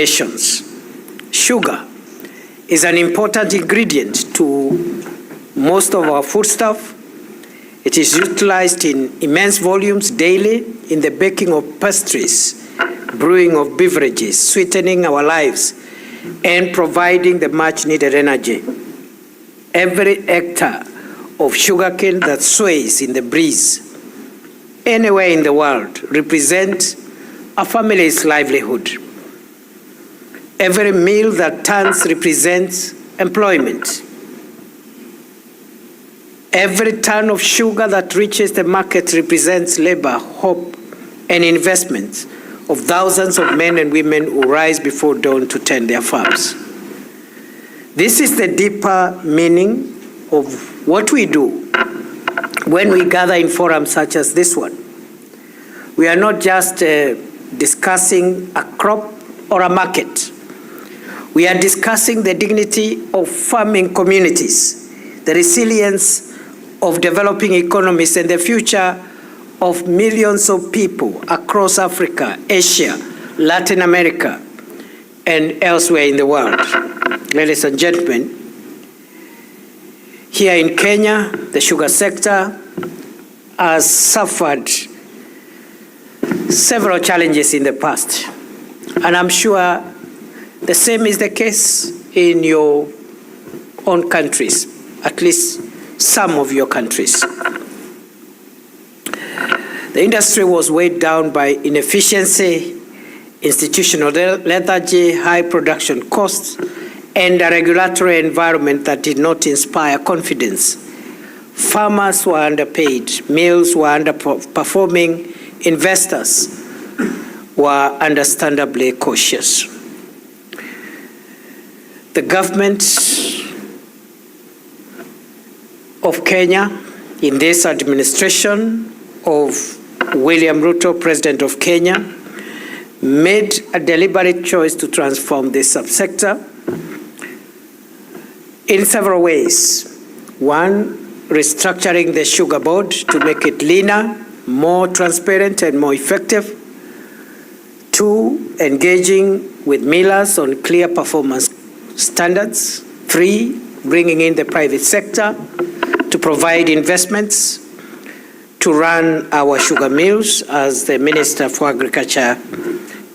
nations. Sugar is an important ingredient to most of our foodstuff. It is utilized in immense volumes daily in the baking of pastries, brewing of beverages, sweetening our lives, and providing the much-needed energy. Every hectare of sugarcane that sways in the breeze anywhere in the world represents a family's livelihood. Every meal that turns represents employment. Every ton of sugar that reaches the market represents labor, hope, and investment of thousands of men and women who rise before dawn to tend their farms. This is the deeper meaning of what we do when we gather in forums such as this one. We are not just discussing a crop or a market. We are discussing the dignity of farming communities, the resilience of developing economies, and the future of millions of people across Africa, Asia, Latin America, and elsewhere in the world. Ladies and gentlemen, here in Kenya, the sugar sector has suffered several challenges in the past, and I'm sure the same is the case in your own countries, at least some of your countries. The industry was weighed down by inefficiency, institutional lethargy, high production costs, and a regulatory environment that did not inspire confidence. Farmers were underpaid, mills were underperforming, investors were understandably cautious. The government of Kenya, in this administration of William Ruto, President of Kenya, made a deliberate choice to transform this subsector in several ways. One, restructuring the sugar board to make it leaner, more transparent, and more effective. Two, engaging with millers on clear performance standards. Three, bringing in the private sector to provide investments to run our sugar mills, as the Minister for Agriculture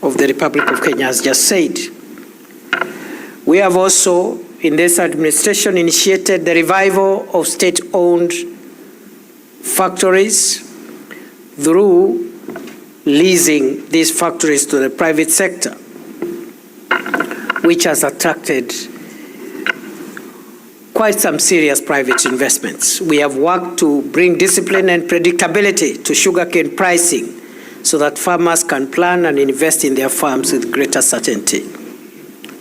of the Republic of Kenya has just said. We have also, in this administration, initiated the revival of state-owned factories through leasing these factories to the private sector, which has attracted quite some serious private investments. We have worked to bring discipline and predictability to sugarcane pricing so that farmers can plan and invest in their farms with greater certainty.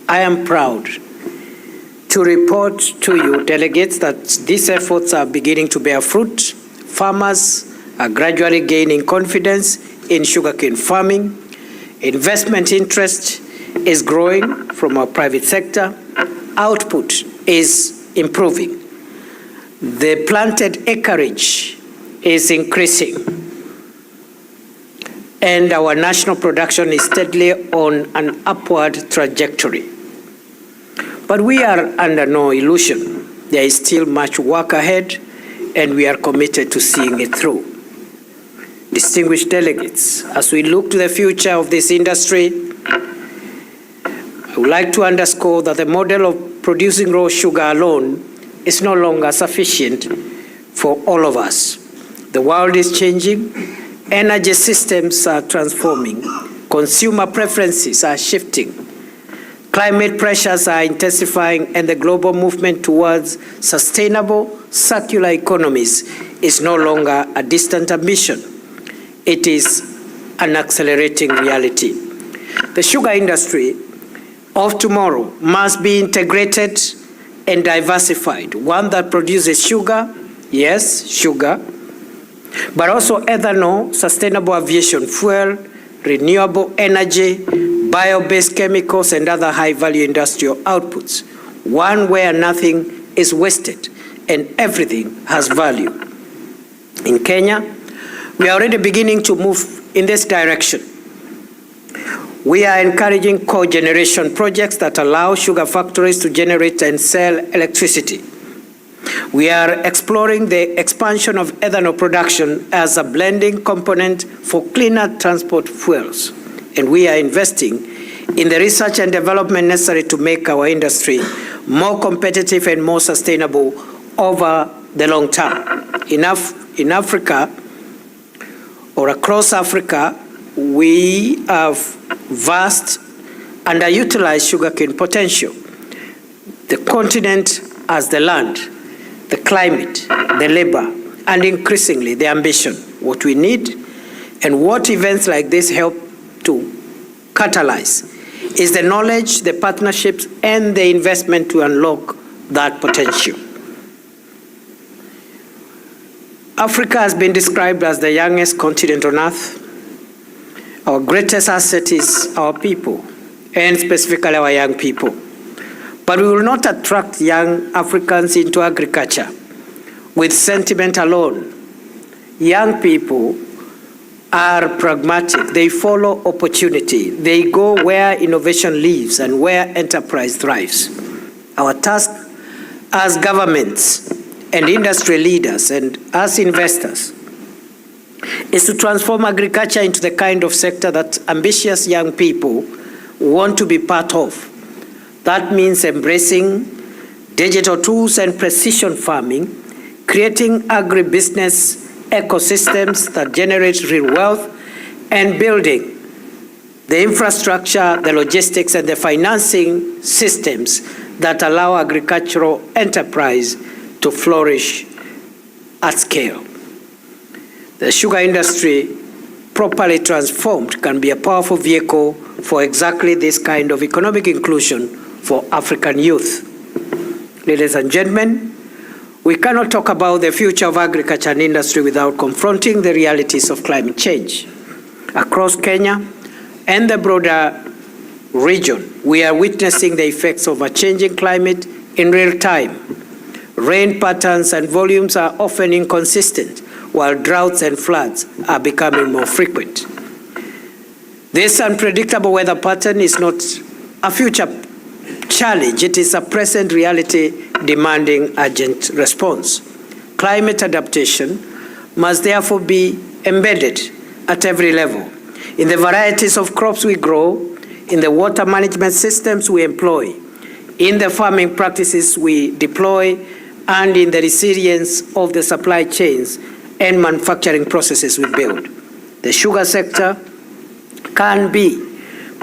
I am proud to report to you, delegates, that these efforts are beginning to bear fruit. Farmers are gradually gaining confidence in sugarcane farming. Investment interest is growing from our private sector. Output is improving. The planted acreage is increasing, and our national production is steadily on an upward trajectory. But we are under no illusion. There is still much work ahead, and we are committed to seeing it through. Distinguished delegates, as we look to the future of this industry, I would like to underscore that the model of producing raw sugar alone is no longer sufficient for all of us. The world is changing, energy systems are transforming, consumer preferences are shifting, climate pressures are intensifying, and the global movement towards sustainable circular economies is no longer a distant ambition. It is an accelerating reality. The sugar industry of tomorrow must be integrated and diversified, one that produces sugar, yes, sugar, but also ethanol, sustainable aviation fuel, renewable energy, bio-based chemicals, and other high-value industrial outputs, one where nothing is wasted and everything has value. In Kenya, we are already beginning to move in this direction. We are encouraging cogeneration projects that allow sugar factories to generate and sell electricity. We are exploring the expansion of ethanol production as a blending component for cleaner transport fuels. And we are investing in the research and development necessary to make our industry more competitive and more sustainable over the long term. In Africa, or across Africa, we have vast underutilized sugarcane potential. The continent has the land, the climate, the labor, and increasingly the ambition. What we need and what events like this help to catalyze is the knowledge, the partnerships, and the investment to unlock that potential. Africa has been described as the youngest continent on earth. Our greatest asset is our people, and specifically our young people. But we will not attract young Africans into agriculture with sentiment alone. Young people are pragmatic. They follow opportunity. They go where innovation lives and where enterprise thrives. Our task as governments and industry leaders and as investors is to transform agriculture into the kind of sector that ambitious young people want to be part of. That means embracing digital tools and precision farming, creating agribusiness ecosystems that generate real wealth, and building the infrastructure, the logistics, and the financing systems that allow agricultural enterprise to flourish at scale. The sugar industry, properly transformed, can be a powerful vehicle for exactly this kind of economic inclusion for African youth. Ladies and gentlemen, we cannot talk about the future of agriculture and industry without confronting the realities of climate change. Across Kenya and the broader region, we are witnessing the effects of a changing climate in real time. Rain patterns and volumes are often inconsistent, while droughts and floods are becoming more frequent. This unpredictable weather pattern is not a future challenge, it is a present reality demanding urgent response. Climate adaptation must therefore be embedded at every level, in the varieties of crops we grow, in the water management systems we employ, in the farming practices we deploy, and in the resilience of the supply chains and manufacturing processes we build. The sugar sector can be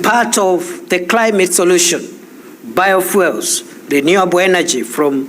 part of the climate solution. Biofuels, renewable energy from